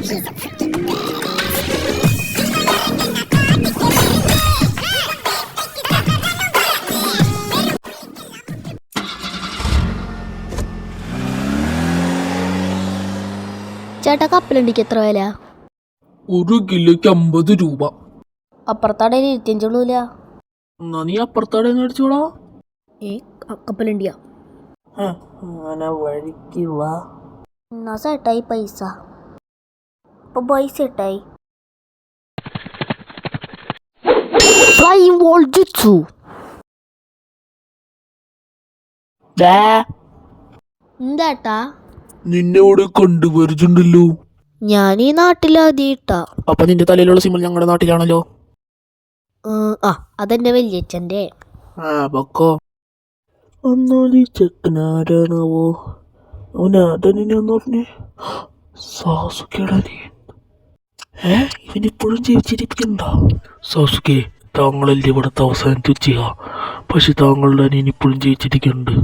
ചേട്ടാ കപ്പലണ്ടിക്ക് എത്ര വില? 1 കിലോയ്ക്ക് 50 രൂപ. അപ്പുറത്താടെ 25 ഉള്ളൂല. എന്നാ നീ അപ്പുറത്താടെ മേടിച്ചോടാ. കപ്പലണ്ടിയാ. അങ്ങനെ വഴിക്ക് വാ. എന്നാ ചേട്ടായി പൈസ. അപ്പൊ പൈസ ചേട്ടായി. എന്താട്ടാ? നിന്നെ ഇവിടെ കണ്ടുപരിച്ചുണ്ടല്ലോ. ഞാൻ ഈ നാട്ടിലാദ്യട്ടാ. അപ്പൊ നിന്റെ തലയിലുള്ള സിമ്പിൾ ഞങ്ങളുടെ നാട്ടിലാണല്ലോ. അതെന്റെ വല്യച്ഛന്റെ. പൊക്കോ. ഒന്നാലി ചെക്കനാരാണാവോ? അവനാദനെന്ന് പറഞ്ഞേ സാസുക്കേടാ നീ. ഇവനിപ്പോഴും ജീവിച്ചിരിക്കണ്ട. സാസുക്കെ, താങ്കളല്ലേ ഇവിടുത്തെ അവസാനത്തെ ഉച്ചയ. പക്ഷെ താങ്കളുടെ അനിയൻ ഇപ്പോഴും ജീവിച്ചിരിക്കുന്നുണ്ട്.